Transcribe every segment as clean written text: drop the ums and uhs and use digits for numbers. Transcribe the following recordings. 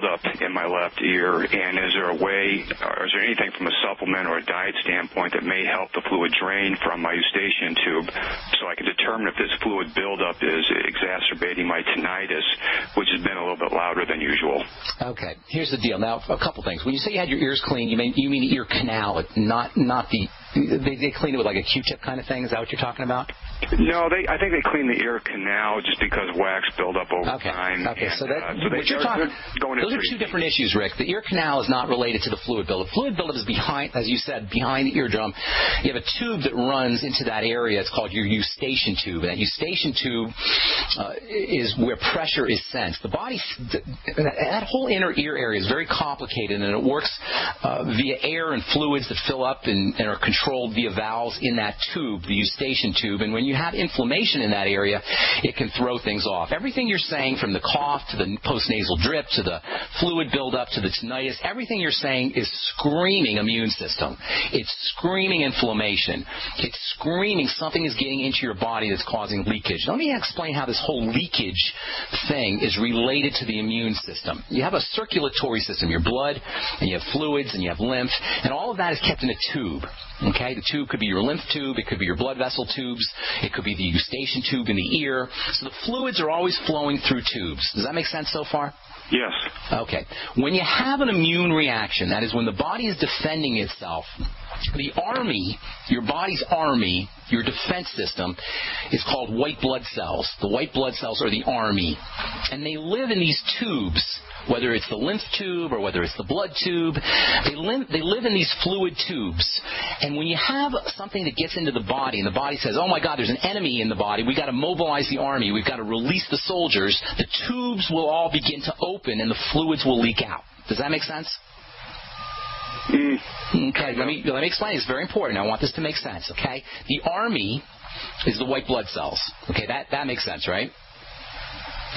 buildup in my left ear, and is there a way, or is there anything from a supplement or a diet standpoint that may help the fluid drain from my eustachian tube so I can determine if this fluid buildup is exacerbating my tinnitus, which has been a little bit louder than usual? Okay, here's the deal. Now, a couple things. When you say you had your ears cleaned, you mean the ear canal, not the... They clean it with like a Q-tip kind of thing? Is that what you're talking about? No, I think they clean the ear canal just because wax build up over time. Okay, and, so those are two different issues, Rick. The ear canal is not related to the fluid buildup. Fluid buildup is behind, as you said, behind the eardrum. You have a tube that runs into that area. It's called your eustachian tube. And that eustachian tube is where pressure is sensed. The body, that whole inner ear area is very complicated, and it works via air and fluids that fill up and are controlled via valves in that tube, the eustachian tube. And when you have inflammation in that area, it can throw things off. Everything you're saying, from the cough to the postnasal drip to the fluid buildup to the tinnitus, everything you're saying is screaming immune system. It's screaming inflammation. It's screaming something is getting into your body that's causing leakage. Let me explain how this whole leakage thing is related to the immune system. You have a circulatory system, your blood, and you have fluids, and you have lymph, and all of that is kept in a tube. Okay, the tube could be your lymph tube, it could be your blood vessel tubes, it could be the eustachian tube in the ear. So the fluids are always flowing through tubes. Does that make sense so far? Yes. Okay. When you have an immune reaction, that is when the body is defending itself, the army, your body's army, your defense system, is called white blood cells. The white blood cells are the army. And they live in these tubes, whether it's the lymph tube or whether it's the blood tube. They live in these fluid tubes. And when you have something that gets into the body and the body says, oh my God, there's an enemy in the body, we've got to mobilize the army, we've got to release the soldiers, the tubes will all begin to open and the fluids will leak out. Does that make sense? Okay, let me explain. It's very important. I want this to make sense, okay? The army is the white blood cells. Okay, that makes sense, right?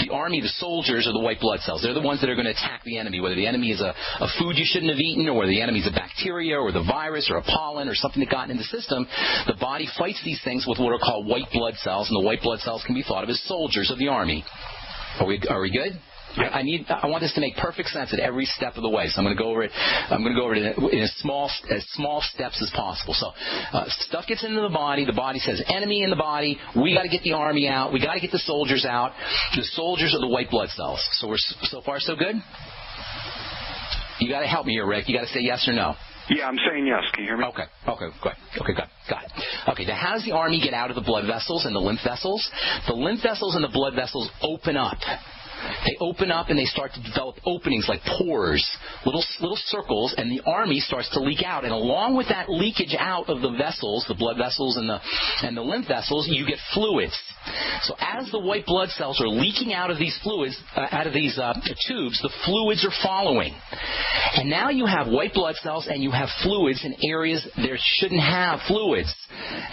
The army, the soldiers, are the white blood cells. They're the ones that are going to attack the enemy, whether the enemy is a food you shouldn't have eaten, or whether the enemy is a bacteria or the virus or a pollen or something that got in the system. The body fights these things with what are called white blood cells, and the white blood cells can be thought of as soldiers of the army. Are we good? I want this to make perfect sense at every step of the way, so I'm going to go over it. I'm going to go over it in as small steps as possible. So stuff gets into the body. The body says enemy in the body. We got to get the army out. We got to get the soldiers out. The soldiers are the white blood cells. So we're so far so good. You got to help me here, Rick. You got to say yes or no. Yeah, I'm saying yes. Can you hear me? Okay, good. Okay, good. Got it. Okay, now how does the army get out of the blood vessels and the lymph vessels? The lymph vessels and the blood vessels open up. They open up and they start to develop openings like pores, little circles, and the army starts to leak out. And along with that leakage out of the vessels, the blood vessels and the lymph vessels, you get fluids. So as the white blood cells are leaking out of these fluids, out of these tubes, the fluids are following. And now you have white blood cells and you have fluids in areas there shouldn't have fluids.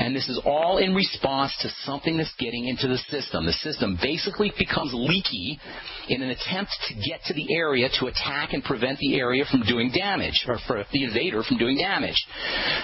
And this is all in response to something that's getting into the system. The system basically becomes leaky in an attempt to get to the area to attack and prevent the area from doing damage, or for the invader from doing damage.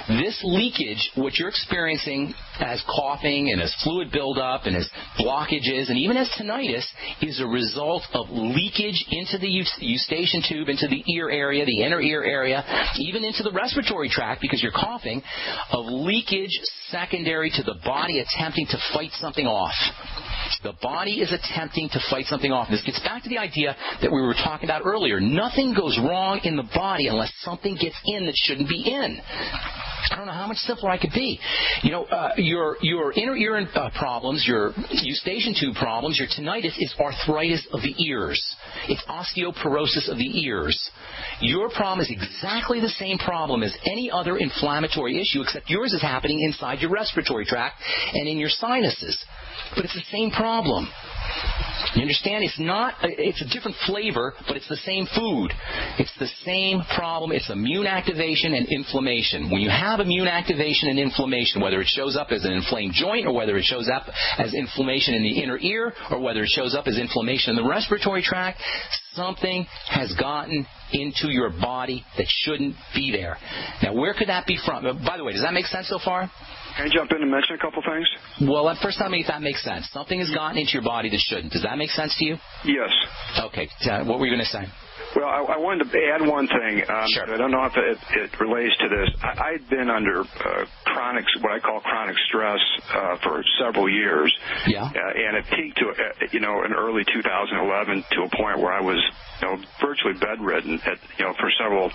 This leakage, what you're experiencing as coughing and as fluid buildup and as blockages and even as tinnitus, is a result of leakage into the eustachian tube, into the ear area, the inner ear area, even into the respiratory tract because you're coughing, of leakage secondary to the body attempting to fight something off. The body is attempting to fight something off. This gets back to the idea that we were talking about earlier. Nothing goes wrong in the body unless something gets in that shouldn't be in. I don't know how much simpler I could be. Your inner ear problems, your eustachian tube problems, your tinnitus is arthritis of the ears. It's osteoporosis of the ears. Your problem is exactly the same problem as any other inflammatory issue, except yours is happening inside your respiratory tract and in your sinuses. But it's the same problem. You understand? It's a different flavor, but it's the same food. It's the same problem. It's immune activation and inflammation. When you have immune activation and inflammation, whether it shows up as an inflamed joint or whether it shows up as inflammation in the inner ear or whether it shows up as inflammation in the respiratory tract, something has gotten into your body that shouldn't be there. Now, where could that be from? By the way, does that make sense so far? Can I jump in and mention a couple things? Well, first tell me if that makes sense. Something has gotten into your body that shouldn't. Does that make sense to you? Yes. Okay. What were you going to say? Well, I wanted to add one thing. Sure. I don't know if it relates to this. I'd been under what I call chronic stress for several years. Yeah. And it peaked to, in early 2011 to a point where I was, virtually bedridden. For several,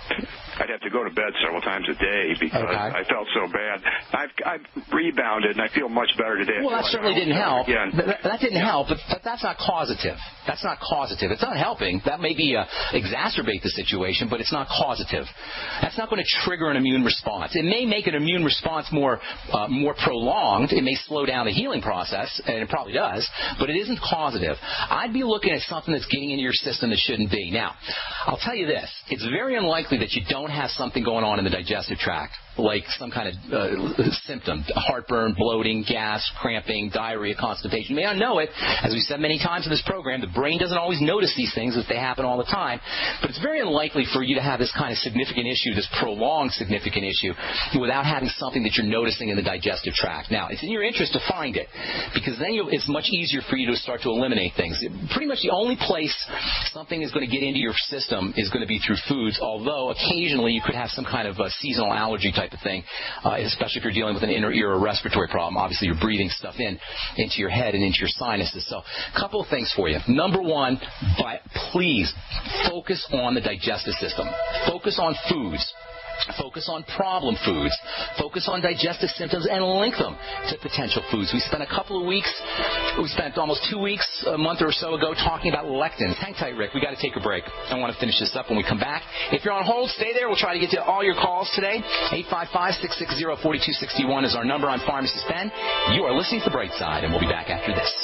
I'd have to go to bed several times a day because I felt so bad. I've rebounded and I feel much better today. Well, that certainly didn't help. That didn't help, but that's not causative. That's not causative. It's not helping. That may be exacerbate the situation, but it's not causative. That's not going to trigger an immune response. It may make an immune response more prolonged. It may slow down the healing process, and it probably does, but it isn't causative. I'd be looking at something that's getting into your system that shouldn't be. Now, I'll tell you this. It's very unlikely that you don't have something going on in the digestive tract, like some kind of symptom, heartburn, bloating, gas, cramping, diarrhea, constipation. You may not know it. As we said many times in this program, the brain doesn't always notice these things as they happen all the time. But it's very unlikely for you to have this kind of significant issue, this prolonged significant issue, without having something that you're noticing in the digestive tract. Now, it's in your interest to find it, because then it's much easier for you to start to eliminate things. Pretty much the only place something is going to get into your system is going to be through foods, although occasionally you could have some kind of a seasonal allergy type of thing, especially if you're dealing with an inner ear or respiratory problem. Obviously, you're breathing stuff into your head and into your sinuses. So a couple of things for you. Number one, please focus on the digestive system. Focus on foods. Focus on problem foods. Focus on digestive symptoms and link them to potential foods. We spent almost 2 weeks, a month or so ago, talking about lectins. Hang tight, Rick. We got to take a break. I want to finish this up when we come back. If you're on hold, stay there. We'll try to get to all your calls today. 855-660-4261 is our number. I'm Pharmacist Ben. You are listening to Brightside, and we'll be back after this.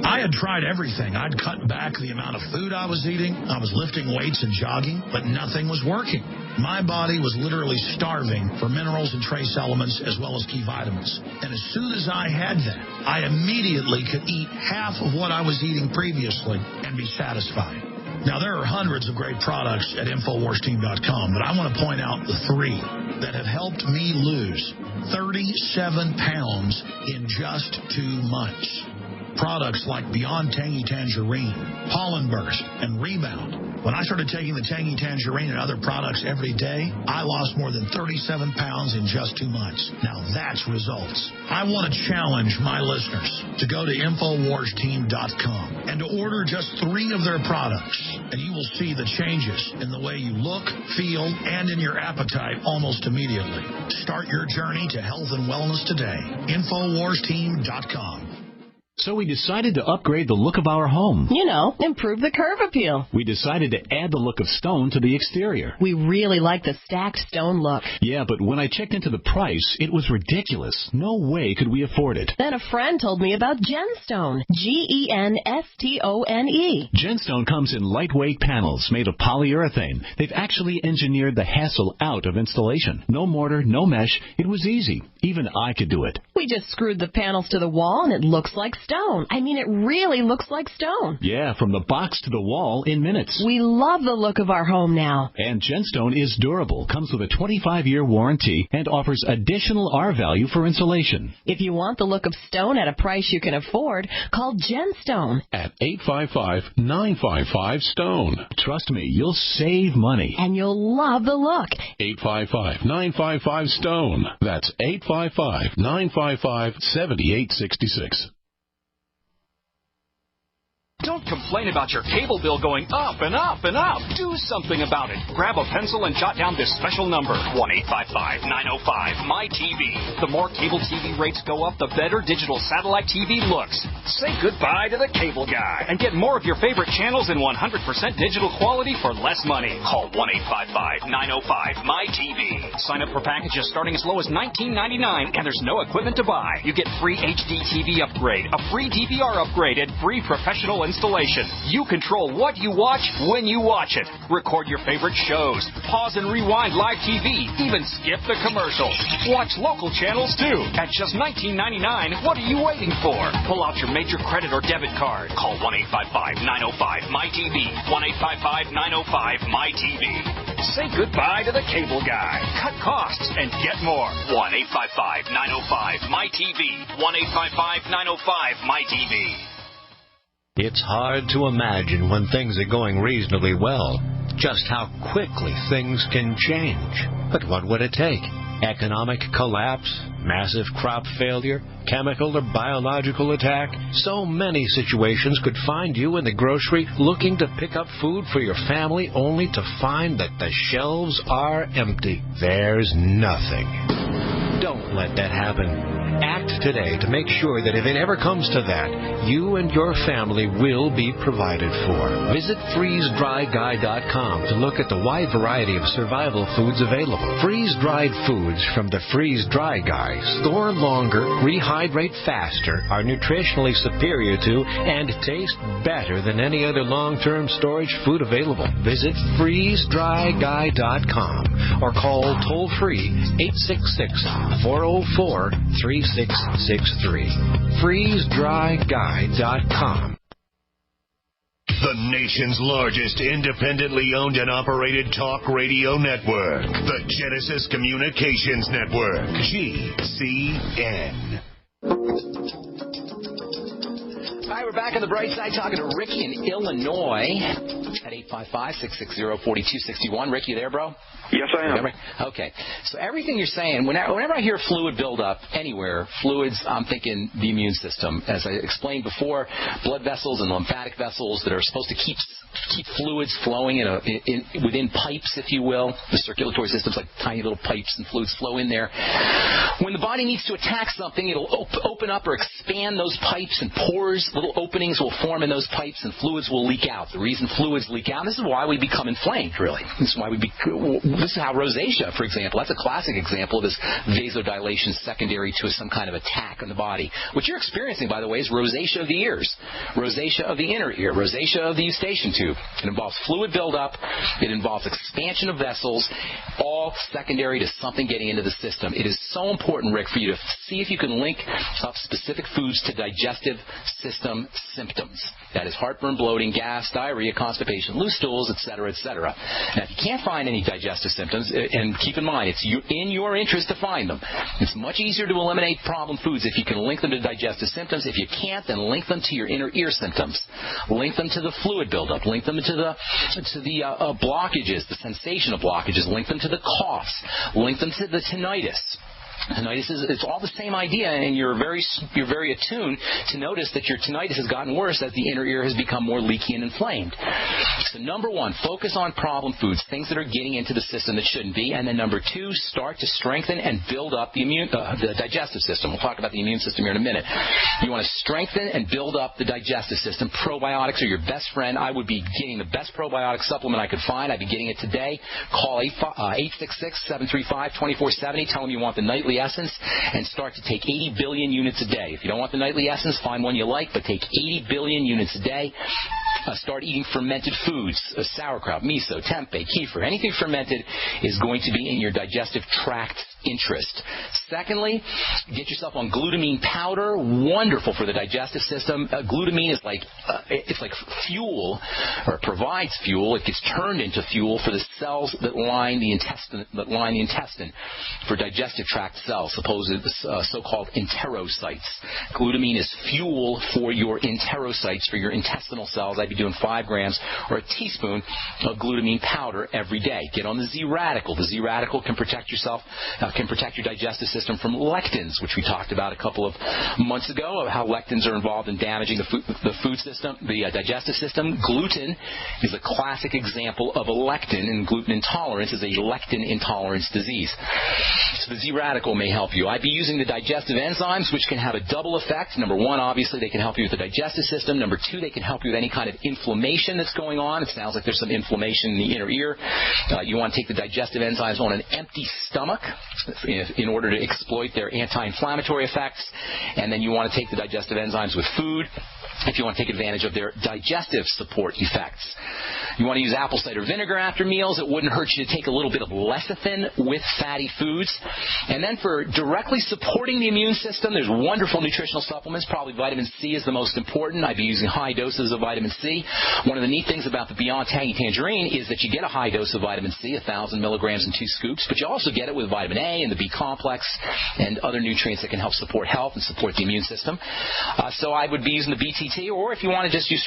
I had tried everything. I'd cut back the amount of food I was eating. I was lifting weights and jogging, but nothing was working. My body was literally starving for minerals and trace elements as well as key vitamins. And as soon as I had that, I immediately could eat half of what I was eating previously and be satisfied. Now, there are hundreds of great products at InfoWarsTeam.com, but I want to point out the 3 that have helped me lose 37 pounds in just 2 months. Products like Beyond Tangy Tangerine, Pollen Burst, and Rebound. When I started taking the Tangy Tangerine and other products every day, I lost more than 37 pounds in just 2 months. Now that's results. I want to challenge my listeners to go to InfoWarsTeam.com and to order just 3 of their products, and you will see the changes in the way you look, feel, and in your appetite almost immediately. Start your journey to health and wellness today. InfoWarsTeam.com. So we decided to upgrade the look of our home. Improve the curb appeal. We decided to add the look of stone to the exterior. We really like the stacked stone look. Yeah, but when I checked into the price, it was ridiculous. No way could we afford it. Then a friend told me about Genstone. Genstone. Genstone comes in lightweight panels made of polyurethane. They've actually engineered the hassle out of installation. No mortar, no mesh. It was easy. Even I could do it. We just screwed the panels to the wall and it looks like stone. I mean, it really looks like stone. Yeah, from the box to the wall in minutes. We love the look of our home now. And Genstone is durable, comes with a 25-year warranty, and offers additional R-value for insulation. If you want the look of stone at a price you can afford, call Genstone at 855-955-STONE. Trust me, you'll save money. And you'll love the look. 855-955-STONE. That's 855-955-7866. Don't complain about your cable bill going up and up and up. Do something about it. Grab a pencil and jot down this special number, 1-855-905-MY-TV. The more cable TV rates go up, the better digital satellite TV looks. Say goodbye to the cable guy and get more of your favorite channels in 100% digital quality for less money. Call 1-855-905-MY-TV. Sign up for packages starting as low as $19.99, and there's no equipment to buy. You get free HD TV upgrade, a free DVR upgrade, and free professional installation. You control what you watch when you watch it. Record your favorite shows. Pause and rewind live TV. Even skip the commercials. Watch local channels too. At just $19.99, what are you waiting for? Pull out your major credit or debit card. Call 1-855-905-MY-TV. 1-855-905-MY-TV. Say goodbye to the cable guy. Cut costs and get more. 1-855-905-MY-TV. 1-855-905-MY-TV. It's hard to imagine when things are going reasonably well just how quickly things can change. But what would it take? Economic collapse, massive crop failure, chemical or biological attack? So many situations could find you in the grocery looking to pick up food for your family only to find that the shelves are empty. There's nothing. Don't let that happen. Act today to make sure that if it ever comes to that, you and your family will be provided for. Visit freezedryguy.com to look at the wide variety of survival foods available. Freeze-dried foods from the Freeze Dry Guy store longer, rehydrate faster, are nutritionally superior to, and taste better than any other long-term storage food available. Visit freezedryguy.com or call toll-free 866-404-3663. freezedryguy.com. The nation's largest independently owned and operated talk radio network. The Genesis Communications Network. GCN. All right, we're back on the Brightside talking to Rick in Illinois at 855-660-4261. Rick, you there, bro? Yes, I am. Okay. So everything you're saying, whenever I hear fluid buildup anywhere, fluids, I'm thinking the immune system. As I explained before, blood vessels and lymphatic vessels that are supposed to keep fluids flowing within pipes, if you will. The circulatory system's like tiny little pipes and fluids flow in there. When the body needs to attack something, it'll open up or expand those pipes, and pores, little openings will form in those pipes, and fluids will leak out. The reason fluids leak out, this is why we become inflamed, really. This is how rosacea, for example, that's a classic example of this vasodilation secondary to some kind of attack on the body. What you're experiencing, by the way, is rosacea of the ears, rosacea of the inner ear, rosacea of the eustachian tube. It involves fluid buildup. It involves expansion of vessels, all secondary to something getting into the system. It is so important, Rick, for you to see if you can link up specific foods to digestive system symptoms. That is heartburn, bloating, gas, diarrhea, constipation, loose stools, etc., etc. Now, if you can't find any digestive symptoms, and keep in mind, it's in your interest to find them. It's much easier to eliminate problem foods if you can link them to digestive symptoms. If you can't, then link them to your inner ear symptoms. Link them to the fluid buildup. Link them to the blockages, the sensation of blockages. Link them to the coughs. Link them to the tinnitus. Tinnitus it's all the same idea, and you're very attuned to notice that your tinnitus has gotten worse as the inner ear has become more leaky and inflamed. So number one, focus on problem foods, things that are getting into the system that shouldn't be, and then number two, start to strengthen and build up the digestive system. We'll talk about the immune system here in a minute. You want to strengthen and build up the digestive system. Probiotics are your best friend. I would be getting the best probiotic supplement I could find. I'd be getting it today. Call 866-735-2470. Tell them you want the nightly essence and start to take 80 billion units a day. If you don't want the nightly essence, find one you like, but take 80 billion units a day. Start eating fermented foods, sauerkraut, miso, tempeh, kefir. Anything fermented is going to be in your digestive tract interest. Secondly, get yourself on glutamine powder. Wonderful for the digestive system. Glutamine is it's like fuel, or provides fuel. It gets turned into fuel for the cells that line the intestine, for digestive tract cells, so-called enterocytes. Glutamine is fuel for your enterocytes, for your intestinal cells. I'd be doing 5 grams or a teaspoon of glutamine powder every day. Get on the Z-Radical. The Z-Radical can protect yourself, can protect your digestive system from lectins, which we talked about a couple of months ago, of how lectins are involved in damaging the food system, the digestive system. Gluten is a classic example of a lectin, and gluten intolerance is a lectin intolerance disease. So the Z-Radical may help you. I'd be using the digestive enzymes, which can have a double effect. Number one, obviously, they can help you with the digestive system. Number two, they can help you with any kind of inflammation that's going on. It sounds like there's some inflammation in the inner ear. You want to take the digestive enzymes on an empty stomach in order to exploit their anti-inflammatory effects. And then you want to take the digestive enzymes with food if you want to take advantage of their digestive support effects. You want to use apple cider vinegar after meals. It wouldn't hurt you to take a little bit of lecithin with fatty foods. And then for directly supporting the immune system, there's wonderful nutritional supplements. Probably vitamin C is the most important. I'd be using high doses of vitamin C. One of the neat things about the Beyond Tangy Tangerine is that you get a high dose of vitamin C, 1,000 milligrams in 2 scoops, but you also get it with vitamin A and the B complex and other nutrients that can help support health and support the immune system. So I would be using the BTT, or if you want to just use